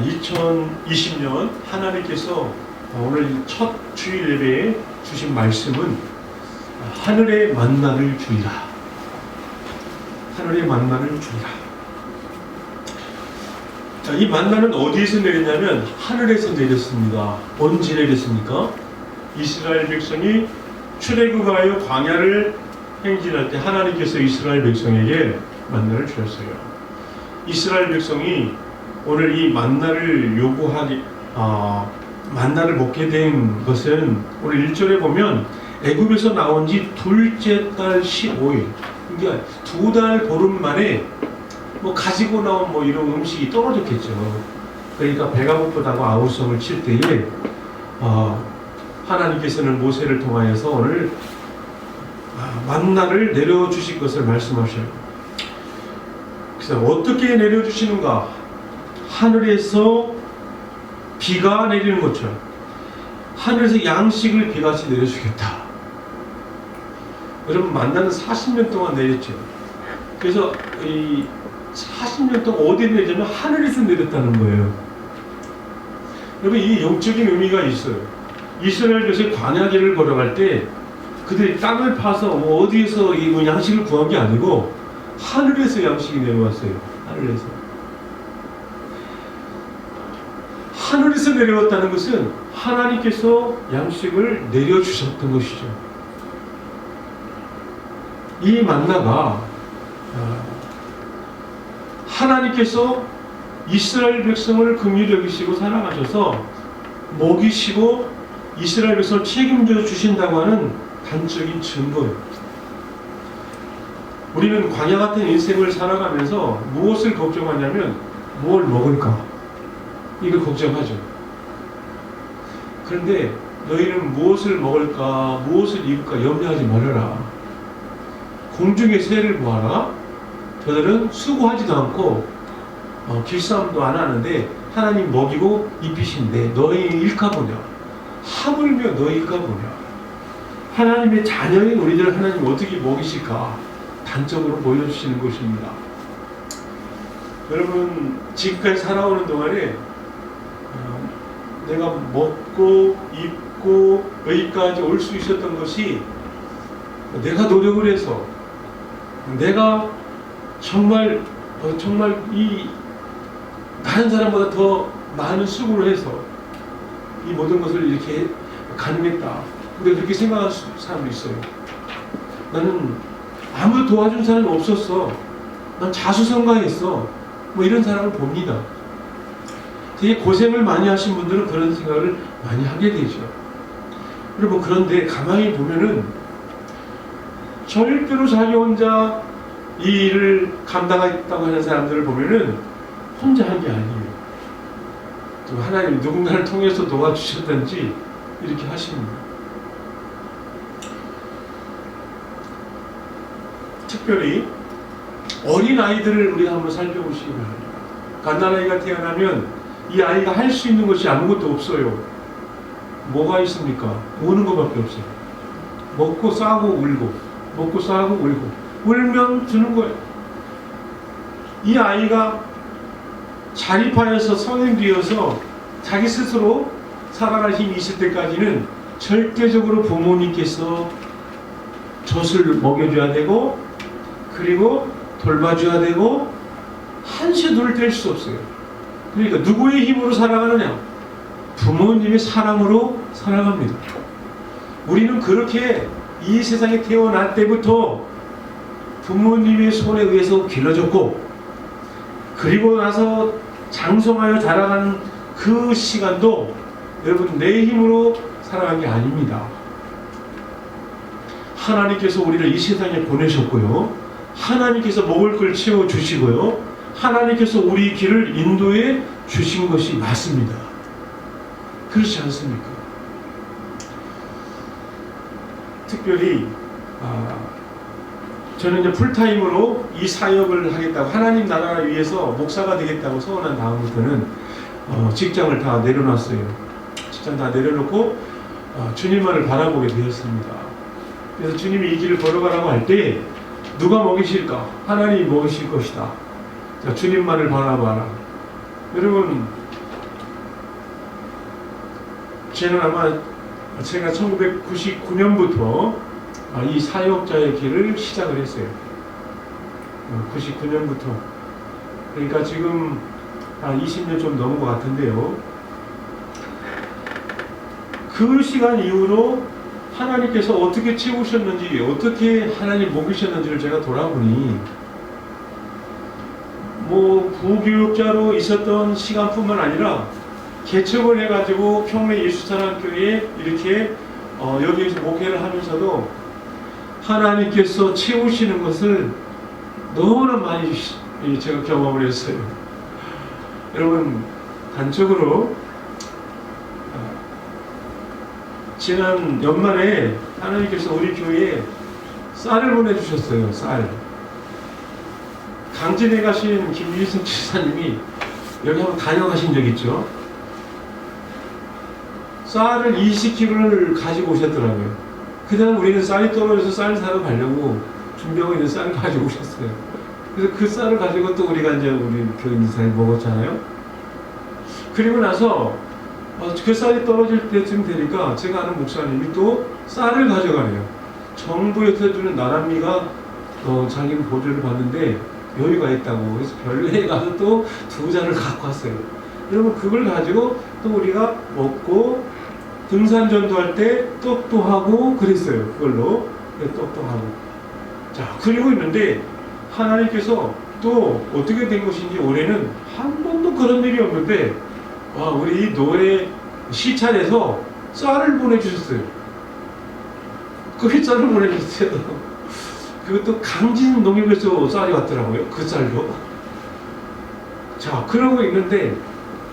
2020년 하나님께서 오늘 첫 주일 예배에 주신 말씀은 하늘의 만나를 주리라. 하늘의 만나를 주리라. 자, 이 만나는 어디에서 내렸냐면 하늘에서 내렸습니다. 언제 내렸습니까? 이스라엘 백성이 출애굽하여 광야를 행진할 때 하나님께서 이스라엘 백성에게 만나를 주셨어요. 이스라엘 백성이 오늘 이 만나를 만나를 먹게 된 것은 오늘 1절에 보면 애굽에서 나온 지 둘째 달 15일, 그러니까 2달 보름 만에 가지고 나온 이런 음식이 떨어졌겠죠. 그러니까 배가 고프다고 아우성을 칠 때에 하나님께서는 모세를 통하여서 오늘 만나를 내려주실 것을 말씀하셔요. 그래서 어떻게 내려주시는가? 하늘에서 비가 내리는 것처럼 하늘에서 양식을 비같이 내려주겠다. 여러분, 만나는 40년 동안 내렸죠. 그래서 이 40년 동안 어디에 내리냐면 하늘에서 내렸다는 거예요. 여러분, 이 영적인 의미가 있어요. 이스라엘 백성이 광야길을 걸어갈 때 그들이 땅을 파서 어디에서 이 양식을 구한 게 아니고 하늘에서 양식이 내려왔어요. 하늘에서 내려왔다는 것은 하나님께서 양식을 내려주셨던 것이죠. 이 만나가 하나님께서 이스라엘 백성을 긍휼히 여기시고 사랑하셔서 먹이시고 이스라엘 백성을 책임져 주신다고 하는 단적인 증거예요. 우리는 광야 같은 인생을 살아가면서 무엇을 걱정하냐면 뭘 먹을까? 이걸 걱정하죠. 그런데 너희는 무엇을 먹을까, 무엇을 입을까 염려하지 말아라. 공중의 새를 보아라. 저들은 수고하지도 않고 길싸움도 안 하는데 하나님 먹이고 입히신데 너희 일까보냐? 하물며 너희 일까보냐? 하나님의 자녀인 우리들을 하나님 어떻게 먹이실까? 단적으로 보여주시는 것입니다. 여러분, 지금까지 살아오는 동안에 내가 먹고 입고 여기까지 올 수 있었던 것이 내가 노력을 해서 내가 정말 이 다른 사람보다 더 많은 수고를 해서 이 모든 것을 이렇게 가능했다. 근데 그렇게 생각하는 사람도 있어요. 나는 아무도 도와준 사람이 없었어. 난 자수성가했어. 이런 사람을 봅니다. 되게 고생을 많이 하신 분들은 그런 생각을 많이 하게 되죠. 여러분, 그런데 가만히 보면은 절대로 자기 혼자 이 일을 감당하겠다고 하는 사람들을 보면은 혼자 한 게 아니에요. 또 하나님 누군가를 통해서 도와주셨든지 이렇게 하십니다. 특별히 어린 아이들을 우리가 한번 살펴보시기 바랍니다. 갓난아이가 태어나면 이 아이가 할 수 있는 것이 아무것도 없어요. 뭐가 있습니까? 우는 것밖에 없어요. 먹고 싸고 울고, 먹고 싸고 울고, 울면 주는 거예요. 이 아이가 자립하여서 성인 되어서 자기 스스로 살아갈 힘이 있을 때까지는 절대적으로 부모님께서 젖을 먹여줘야 되고, 그리고 돌봐줘야 되고, 한시 눈을 뗄 수 없어요. 그러니까 누구의 힘으로 살아가느냐? 부모님의 사랑으로 살아갑니다. 우리는 그렇게 이 세상에 태어날 때부터 부모님의 손에 의해서 길러졌고, 그리고 나서 장성하여 자라가는 그 시간도 여러분 내 힘으로 살아간 게 아닙니다. 하나님께서 우리를 이 세상에 보내셨고요, 하나님께서 먹을 걸 채워주시고요, 하나님께서 우리 길을 인도해 주신 것이 맞습니다. 그렇지 않습니까? 특별히 저는 이제 풀타임으로 이 사역을 하겠다고, 하나님 나라를 위해서 목사가 되겠다고 소원한 다음부터는 직장을 다 내려놨어요. 직장 다 내려놓고 주님만을 바라보게 되었습니다. 그래서 주님이 이 길을 걸어가라고 할 때 누가 먹이실까? 하나님이 먹이실 것이다. 자, 주님만을 바라봐라. 여러분, 저는 아마 제가 1999년부터 이 사역자의 길을 시작을 했어요. 99년부터. 그러니까 지금 20년 좀 넘은 것 같은데요. 그 시간 이후로 하나님께서 어떻게 채우셨는지, 어떻게 하나님 먹이셨는지를 제가 돌아보니, 부교육자로 있었던 시간뿐만 아니라 개척을 해가지고 평내 예수사랑교회에 이렇게 여기에서 목회를 하면서도 하나님께서 채우시는 것을 너무나 많이 제가 경험을 했어요. 여러분, 단적으로 지난 연말에 하나님께서 우리 교회에 쌀을 보내주셨어요. 쌀. 강진에 가신 김유승 지사님이 여기 한번 다녀가신 적 있죠? 쌀을 20kg를 가지고 오셨더라고요. 그다음 우리는 쌀이 떨어져서 쌀 사러 가려고 준비하고 있는 쌀을 가지고 오셨어요. 그래서 그 쌀을 가지고 또 우리가 이제 우리 교인들이 먹었잖아요. 그리고 나서 그 쌀이 떨어질 때쯤 되니까 제가 아는 목사님이 또 쌀을 가져가네요. 정부에서 주는 나랏미가 자기는 보조를 받는데 여유가 있다고. 그래서 별내에 가서 또 2잔을 갖고 왔어요. 여러분, 그걸 가지고 또 우리가 먹고 등산 전도할 때 떡도 하고 그랬어요. 그걸로 떡도 하고. 자, 그리고 있는데 하나님께서 또 어떻게 된 것인지 올해는 한 번도 그런 일이 없는데 우리 노예 시찰에서 쌀을 보내주셨어요. 그 쌀을 보내주셨어요. 그것도 강진 농협에서 쌀이 왔더라고요. 그 쌀도. 자, 그러고 있는데,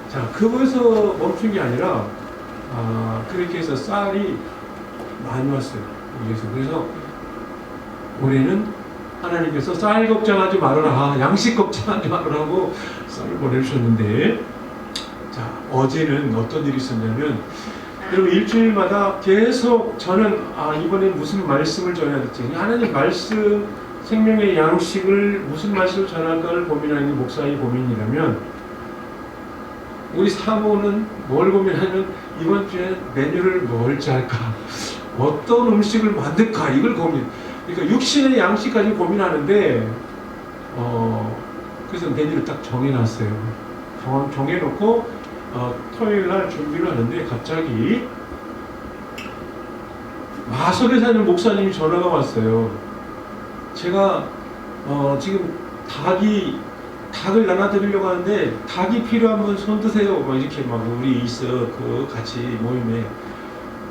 자, 그거에서 멈춘 게 아니라, 그렇게 해서 쌀이 많이 왔어요. 그래서 올해는 하나님께서 쌀 걱정하지 말아라, 양식 걱정하지 말아라고 쌀을 보내주셨는데, 자, 어제는 어떤 일이 있었냐면, 여러분, 일주일마다 계속 저는 이번에 무슨 말씀을 전해야 될지, 하나님 말씀, 생명의 양식을 무슨 말씀을 전할까를 고민하는 게 목사의 고민이라면, 우리 사모는 뭘 고민하면 이번 주에 메뉴를 뭘 짤까, 어떤 음식을 만들까, 이걸 고민. 그러니까 육신의 양식까지 고민하는데, 그래서 메뉴를 딱 정해놨어요. 정해놓고 토요일 날 준비를 하는데 갑자기 마석에 사는 목사님이 전화가 왔어요. 제가 지금 닭을 나눠드리려고 하는데 닭이 필요한 분 손 드세요. 이렇게 우리 있어 그 같이 모임에.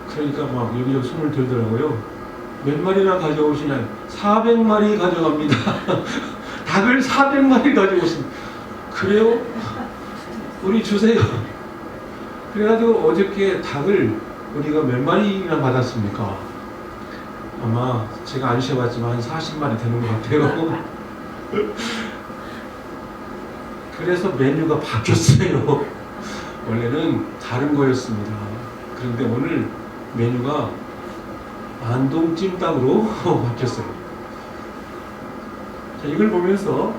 그러니까 여기저기 손을 들더라고요. 몇 마리나 가져오시냐? 400마리 가져갑니다. 닭을 400마리 가져오십니다. 그래요? 우리 주세요. 그래가지고 어저께 닭을 우리가 몇 마리나 받았습니까? 아마 제가 안 쉬어봤지만 한 40마리 되는 것 같아요. 그래서 메뉴가 바뀌었어요. 원래는 다른 거였습니다. 그런데 오늘 메뉴가 안동 찜닭으로 바뀌었어요. 자, 이걸 보면서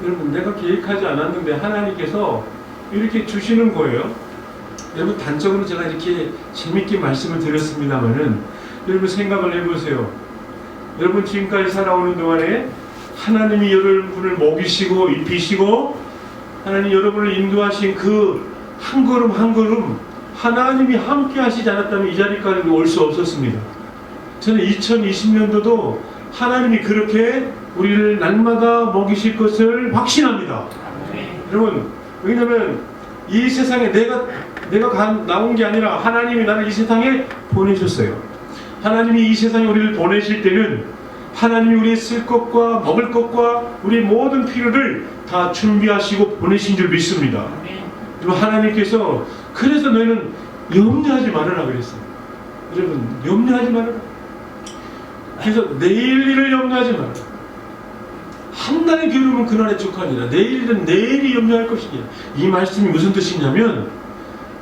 여러분, 내가 계획하지 않았는데 하나님께서 이렇게 주시는 거예요. 여러분, 단적으로 제가 이렇게 재밌게 말씀을 드렸습니다만은 여러분 생각을 해보세요. 여러분, 지금까지 살아오는 동안에 하나님이 여러분을 먹이시고 입히시고 하나님 여러분을 인도하신 그 한 걸음 한 걸음 하나님이 함께 하시지 않았다면 이 자리까지 올 수 없었습니다. 저는 2020년도도 하나님이 그렇게 우리를 날마다 먹이실 것을 확신합니다. 여러분, 왜냐면 이 세상에 내가 나온 게 아니라 하나님이 나를 이 세상에 보내셨어요. 하나님이 이 세상에 우리를 보내실 때는 하나님이 우리의 쓸 것과 먹을 것과 우리의 모든 필요를 다 준비하시고 보내신 줄 믿습니다. 여러분, 하나님께서 그래서 너희는 염려하지 말아라 그랬어요. 여러분, 염려하지 말아라. 그래서 내일 일을 염려하지 말아라. 한 달의 기울음은 그날에 족하니라. 내일은 내일이 염려할 것이니라. 이 말씀이 무슨 뜻이냐면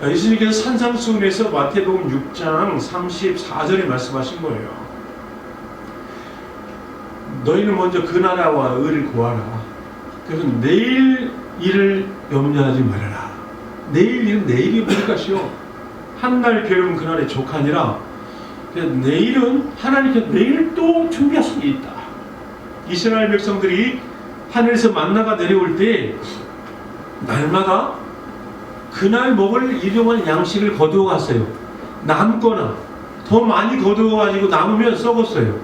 예수님께서 산상수훈에서 마태복음 6장 34절에 말씀하신 거예요. 너희는 먼저 그 나라와 의를 구하라. 그래서 내일 일을 염려하지 말아라. 내일 일은 내일이 뭘 것이요. 한 날 배움 그날의 족하니라. 내일은 하나님께서 내일 또 준비하신 게 있다. 이스라엘 백성들이 하늘에서 만나가 내려올 때 날마다 그날 먹을 일용할 양식을 거두어 갔어요. 남거나 더 많이 거두어 가지고 남으면 썩었어요.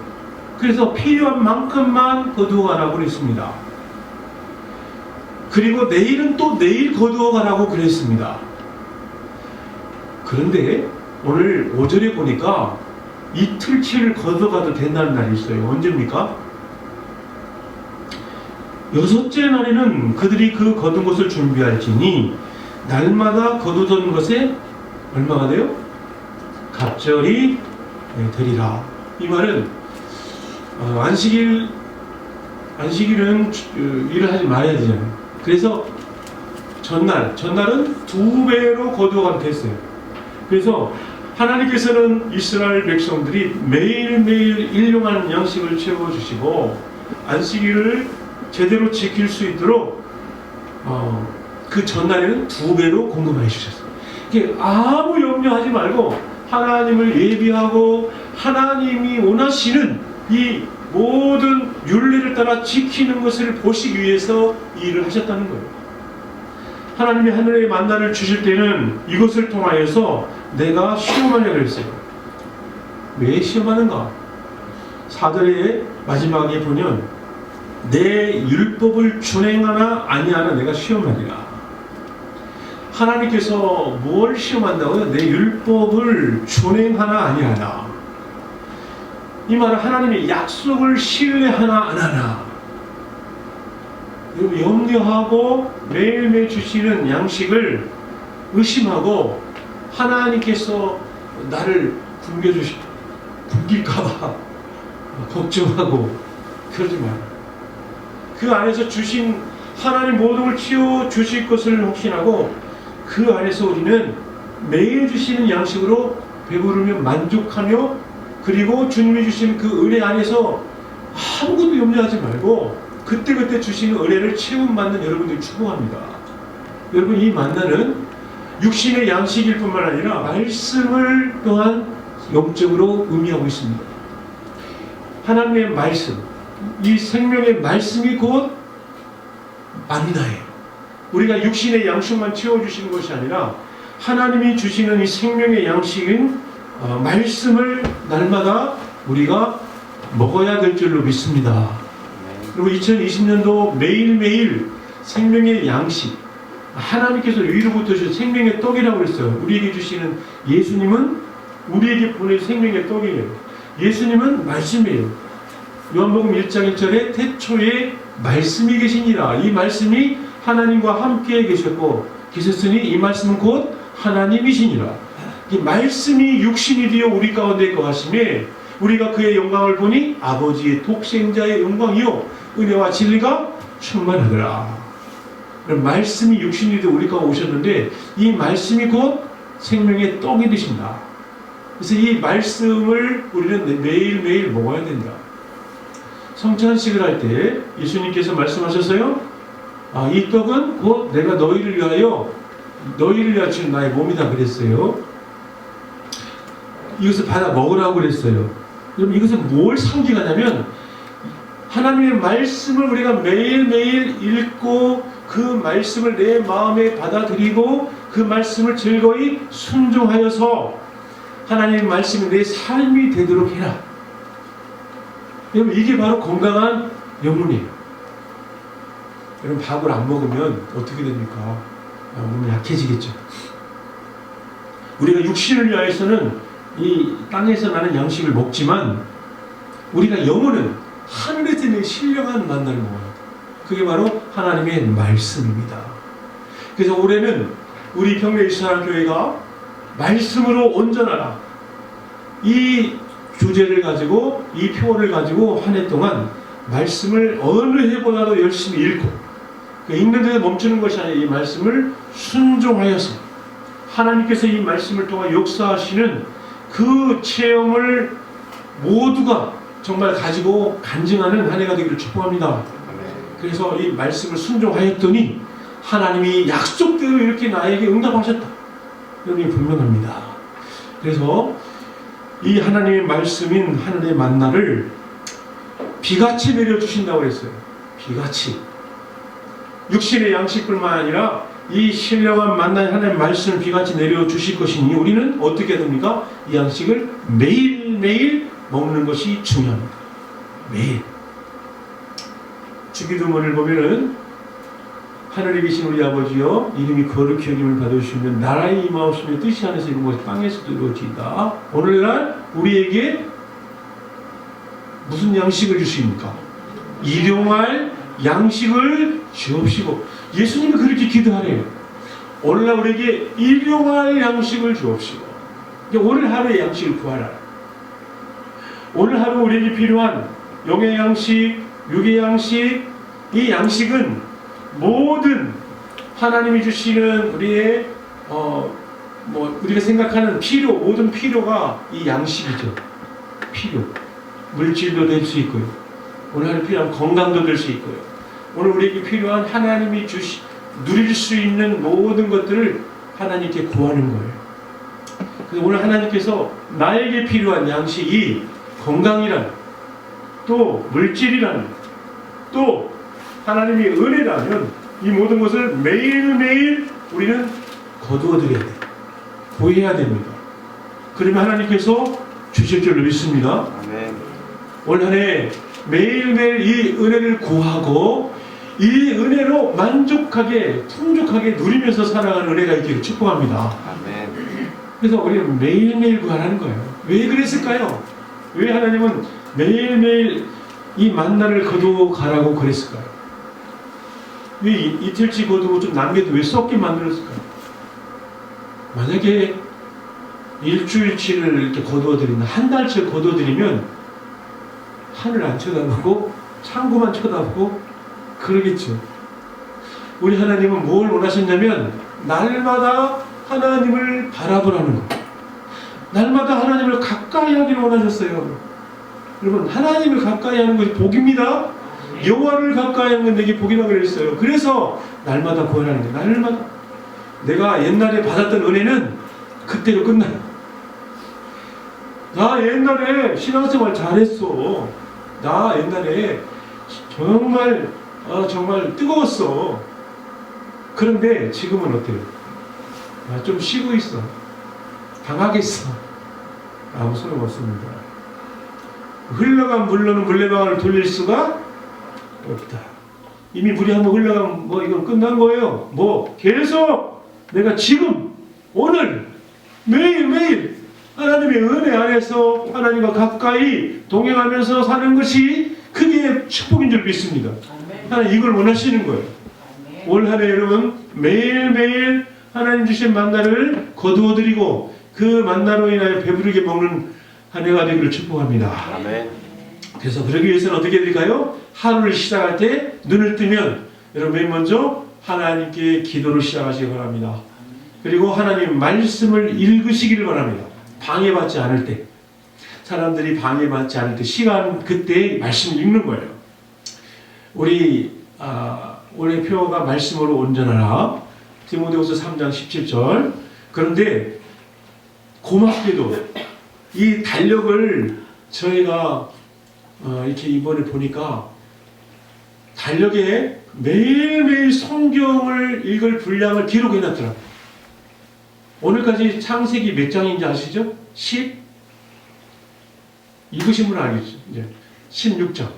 그래서 필요한 만큼만 거두어 가라고 그랬습니다. 그리고 내일은 또 내일 거두어 가라고 그랬습니다. 그런데 오늘 5절에 보니까 이틀치를 거둬가도 된다는 날이 있어요. 언제입니까? 6째 날에는 그들이 그 거둔 것을 준비할지니 날마다 거두던 것에 얼마가 돼요? 갑절이 되리라. 이 말은 안식일은 일을 하지 말아야 되잖아요. 그래서 전날은 2배로 거두어가도 됐어요. 그래서 하나님께서는 이스라엘 백성들이 매일매일 일용할 양식을 채워주시고 안식일을 제대로 지킬 수 있도록 그 전날에는 2배로 공급해 주셨어요. 아무 염려하지 말고 하나님을 예비하고 하나님이 원하시는 이 모든 율례를 따라 지키는 것을 보시기 위해서 이 일을 하셨다는 거예요. 하나님이 하늘의 만나를 주실 때는 이것을 통하여서 내가 시험하려고 했어요. 왜 시험하는가? 4절의 마지막에 보면 내 율법을 준행하나 아니하나 내가 시험하리라. 하나님께서 뭘 시험한다고요? 내 율법을 준행하나 아니하나. 이 말은 하나님의 약속을 신뢰하나 안 하나. 염려하고 매일매일 주시는 양식을 의심하고 하나님께서 나를 굶길까봐 걱정하고 그러지 마라. 그 안에서 주신 하나님 모든 걸 치워 주실 것을 확신하고 그 안에서 우리는 매일 주시는 양식으로 배부르며 만족하며 그리고 주님이 주신 그 은혜 안에서 아무것도 염려하지 말고 그때그때 주시는 은혜를 체험받는 여러분들 축복합니다. 여러분 이 만나는 육신의 양식일 뿐만 아니라 말씀을 또한 영적으로 의미하고 있습니다. 하나님의 말씀, 이 생명의 말씀이 곧 만나예요. 우리가 육신의 양식만 채워주시는 것이 아니라 하나님이 주시는 이 생명의 양식인 말씀을 날마다 우리가 먹어야 될 줄로 믿습니다. 그리고 2020년도 매일매일 생명의 양식, 하나님께서 위로부터 주신 생명의 떡이라고 했어요. 우리에게 주시는 예수님은 우리에게 보낸 생명의 떡이에요. 예수님은 말씀이에요. 요한복음 1장 1절에 태초에 말씀이 계시니라. 이 말씀이 하나님과 함께 계셨으니 이 말씀은 곧 하나님이시니라. 이 말씀이 육신이 되어 우리 가운데 거하심에 우리가 그의 영광을 보니 아버지의 독생자의 영광이요 은혜와 진리가 충만하더라. 말씀이 육신이 되어 우리 가운데 오셨는데 이 말씀이 곧 생명의 떡이 되신다. 그래서 이 말씀을 우리는 매일매일 먹어야 된다. 성찬식을 할 때 예수님께서 말씀하셨어요. 이 떡은 곧 내가 너희를 위하여 주는 나의 몸이다 그랬어요. 이것을 받아 먹으라고 그랬어요. 그럼 이것은 뭘 상징하냐면 하나님의 말씀을 우리가 매일매일 읽고 그 말씀을 내 마음에 받아들이고 그 말씀을 즐거이 순종하여서 하나님의 말씀이 내 삶이 되도록 해라. 여러분 이게 바로 건강한 영혼이에요. 여러분 밥을 안 먹으면 어떻게 됩니까? 몸이 약해지겠죠. 우리가 육신을 위하여서는 이 땅에서 나는 양식을 먹지만 우리가 영혼은 하늘에서 내 신령한 만나를 먹어요. 그게 바로 하나님의 말씀입니다. 그래서 올해는 우리 평내 이스라엘 교회가 말씀으로 온전하라 이 주제를 가지고 이 표어를 가지고 한 해 동안 말씀을 어느 해보다도 열심히 읽고 읽는 데서 멈추는 것이 아니라 이 말씀을 순종하여서 하나님께서 이 말씀을 통해 역사하시는 그 체험을 모두가 정말 가지고 간증하는 한 해가 되기를 축복합니다. 그래서 이 말씀을 순종하였더니 하나님이 약속대로 이렇게 나에게 응답하셨다. 여러분이 분명합니다. 그래서 이 하나님의 말씀인 하늘의 만나를 비같이 내려주신다고 했어요. 비같이. 육신의 양식뿐만 아니라 이 신령한 만나의 하나님의 말씀을 비같이 내려주실 것이니 우리는 어떻게 됩니까? 이 양식을 매일매일 먹는 것이 중요합니다. 매일. 주기도문을 보면은 하늘에 계신 우리 아버지여 이름이 거룩히 여김을 받으시면 나라의 임하옵시며 뜻이 안에서 이룬 것이 땅에서도 이루어진다. 오늘날 우리에게 무슨 양식을 주십니까? 일용할 양식을 주옵시고, 예수님이 그렇게 기도하래요. 오늘날 우리에게 일용할 양식을 주옵시고, 오늘 하루의 양식을 구하라. 오늘 하루 우리에게 필요한 영의 양식, 육의 양식, 이 양식은 모든 하나님이 주시는 우리의 우리가 생각하는 필요, 모든 필요가 이 양식이죠. 필요. 물질도 될 수 있고요. 오늘 하루 필요한 건강도 될 수 있고요. 오늘 우리에게 필요한 하나님이 누릴 수 있는 모든 것들을 하나님께 구하는 거예요. 그래서 오늘 하나님께서 나에게 필요한 양식이 건강이란, 또 물질이란, 또 하나님의 은혜라면 이 모든 것을 매일매일 우리는 거두어드려야 돼요. 보여야 됩니다. 그러면 하나님께서 주실 줄 믿습니다. 아멘. 올 한 해 매일매일 이 은혜를 구하고 이 은혜로 만족하게 풍족하게 누리면서 살아가는 은혜가 있기를 축복합니다. 아멘. 그래서 우리는 매일매일 구하라는 거예요. 왜 그랬을까요? 왜 하나님은 매일매일 이 만나를 거두어가라고 그랬을까요? 왜 이틀치 거두고 좀 남겨도 왜 썩게 만들었을까요? 만약에 일주일치를 이렇게 거두어드린다, 한 달치 거두어드리면 하늘 안 쳐다보고 창고만 쳐다보고 그러겠죠. 우리 하나님은 뭘 원하셨냐면 날마다 하나님을 바라보라는 거. 날마다 하나님을 가까이 하기를 원하셨어요. 여러분, 하나님을 가까이 하는 것이 복입니다. 여호와를 가까이 하는 건 내게 복이라고 그랬어요. 그래서 날마다 구하라는 거예요. 날마다. 내가 옛날에 받았던 은혜는 그때로 끝나요. 나 옛날에 신앙생활 잘했어. 나 옛날에 정말 뜨거웠어. 그런데 지금은 어때요? 좀 쉬고 있어. 당하겠어. 아무 소용없습니다. 흘러간 물로는 물레방아를 돌릴 수가 없다. 이미 물이 한번 흘러가면 이건 끝난 거예요. 계속 내가 지금 오늘 매일매일 하나님의 은혜 안에서 하나님과 가까이 동행하면서 사는 것이 크게 축복인 줄 믿습니다. 하나님 이걸 원하시는 거예요. 올 한 해 여러분 매일매일 하나님 주신 만나를 거두어드리고 그 만나로 인하여 배부르게 먹는 한 해가 되기를 축복합니다. 아멘. 그래서 그러기 위해서는 어떻게 해야 될까요? 하루를 시작할 때 눈을 뜨면 여러분 맨 먼저 하나님께 기도를 시작하시기 바랍니다. 그리고 하나님 말씀을 읽으시기를 바랍니다. 방해받지 않을 때, 사람들이 방해받지 않을 때 시간 그때 말씀을 읽는 거예요. 우리 올해 표가 말씀으로 온전하라. 디모데후서 3장 17절. 그런데 고맙게도 이 달력을 저희가 이렇게 이번에 보니까 달력에 매일매일 성경을 읽을 분량을 기록해 놨더라고요. 오늘까지 창세기 몇 장인지 아시죠? 10? 읽으신 분은 알겠죠? 이제 16장.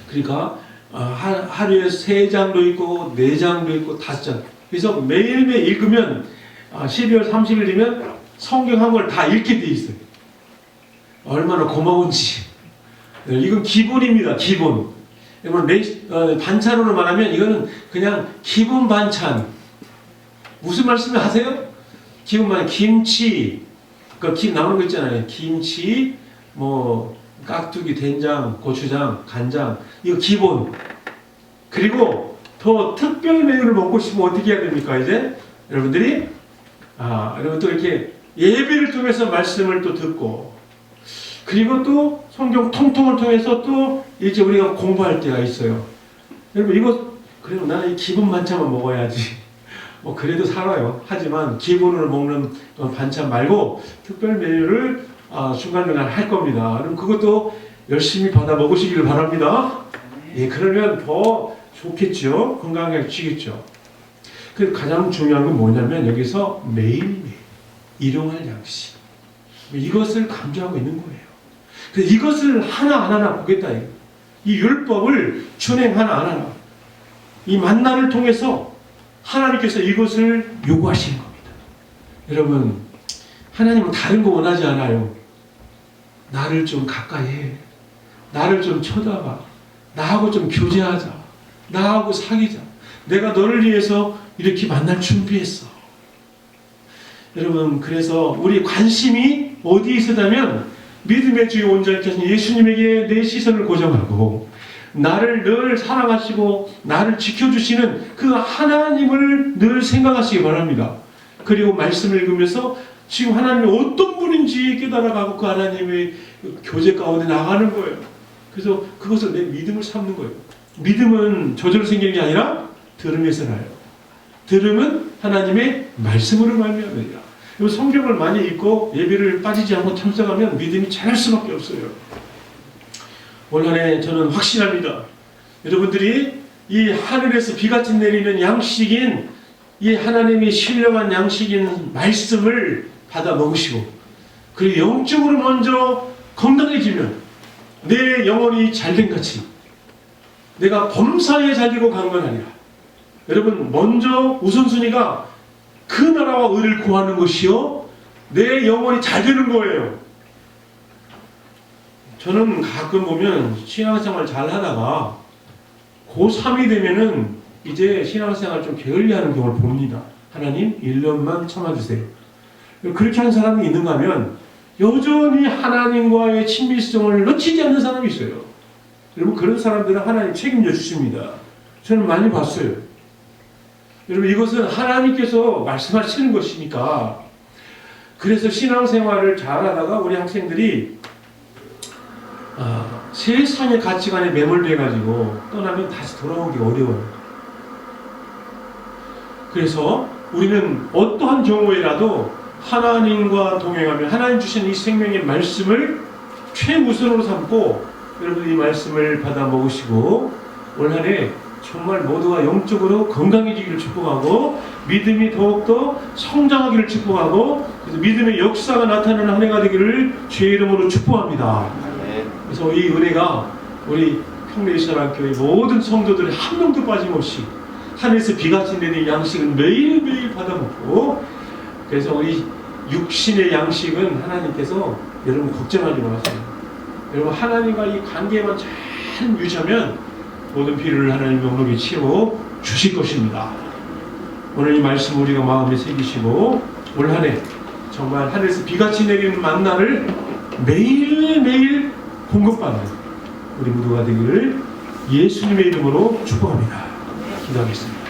그러니까 하루에 3장도 있고 4장도 있고 5장. 그래서 매일매일 읽으면 12월 30일 되면 성경 한 걸 다 읽게 돼 있어요. 얼마나 고마운지. 이건 기본입니다. 기본. 반찬으로 말하면 이거는 그냥 기본 반찬. 무슨 말씀을 하세요? 기본 반찬. 김치. 김 나오는 거 있잖아요. 김치, 깍두기, 된장, 고추장, 간장. 이거 기본. 그리고 더 특별 메뉴를 먹고 싶으면 어떻게 해야 됩니까? 이제 여러분들이 여러분 또 이렇게 예배를 통해서 말씀을 또 듣고, 그리고 또 성경 통통을 통해서 또 이제 우리가 공부할 때가 있어요. 여러분 이거 그래도 나는 이 기본 반찬만 먹어야지. 뭐 그래도 살아요. 하지만 기본으로 먹는 반찬 말고 특별 메뉴를 중간중간 할 겁니다. 그럼 그것도 열심히 받아 먹으시기를 바랍니다. 예, 그러면 더 좋겠죠. 건강해지겠죠. 그 가장 중요한 건 뭐냐면 여기서 매일매일 일용할 양식 이것을 강조하고 있는 거예요. 그래서 이것을 하나하나 보겠다. 이 율법을 준행 하나하나 이 만나를 통해서 하나님께서 이것을 요구하시는 겁니다. 여러분, 하나님은 다른 거 원하지 않아요. 나를 좀 가까이 해. 나를 좀 쳐다봐. 나하고 좀 교제하자. 나하고 사귀자. 내가 너를 위해서 이렇게 만날 준비했어. 여러분, 그래서 우리 관심이 어디에 있었다면 믿음의 주의 온전케 예수님에게 내 시선을 고정하고 나를 늘 사랑하시고 나를 지켜주시는 그 하나님을 늘 생각하시기 바랍니다. 그리고 말씀을 읽으면서 지금 하나님이 어떤 분인지 깨달아가고 그 하나님의 교제 가운데 나가는 거예요. 그래서 그것을 내 믿음을 삼는 거예요. 믿음은 저절로 생기는 게 아니라 들음에서 나요. 들음은 하나님의 말씀으로 말미암아요. 성경을 많이 읽고 예배를 빠지지 않고 참석하면 믿음이 자랄 수밖에 없어요. 올 한해 저는 확신합니다. 여러분들이 이 하늘에서 비같이 내리는 양식인 이 하나님의 신령한 양식인 말씀을 받아 먹으시고 그리고 영적으로 먼저 건강해지면 내 영혼이 잘된 같이 내가 범사에 잘되고 강건하리라. 여러분, 먼저 우선순위가 그 나라와 의를 구하는 것이요 내 영혼이 잘 되는 거예요. 저는 가끔 보면 신앙생활 잘 하다가 고3이 되면은 이제 신앙생활 좀 게을리하는 경우를 봅니다. 하나님 1년만 참아주세요. 그렇게 하는 사람이 있는가 하면 여전히 하나님과의 친밀성을 놓치지 않는 사람이 있어요. 여러분, 그런 사람들은 하나님 책임져 주십니다. 저는 많이 봤어요. 여러분, 이것은 하나님께서 말씀하시는 것이니까. 그래서 신앙생활을 잘하다가 우리 학생들이 세상의 가치관에 매몰돼가지고 떠나면 다시 돌아오기 어려워요. 그래서 우리는 어떠한 경우에라도 하나님과 동행하며 하나님 주신 이 생명의 말씀을 최우선으로 삼고 여러분 이 말씀을 받아 먹으시고 올 한해 정말 모두가 영적으로 건강해지기를 축복하고 믿음이 더욱더 성장하기를 축복하고 그래서 믿음의 역사가 나타나는 한 해가 되기를 주의 이름으로 축복합니다. 그래서 이 은혜가 우리 평내이스라엘교회 모든 성도들이 한 명도 빠짐없이 하늘에서 비같이 내리는 양식을 매일매일 받아먹고 그래서 우리 육신의 양식은 하나님께서 여러분 걱정하지 마세요. 여러분 하나님과 이 관계만 잘 유지하면 모든 필요를 하나님 영역에 채워 주실 것입니다. 오늘 이 말씀 우리가 마음에 새기시고 올 한 해 정말 하늘에서 비같이 내리는 만나를 매일매일 공급받는 우리 모두가 되기를 예수님의 이름으로 축복합니다. 기도하겠습니다.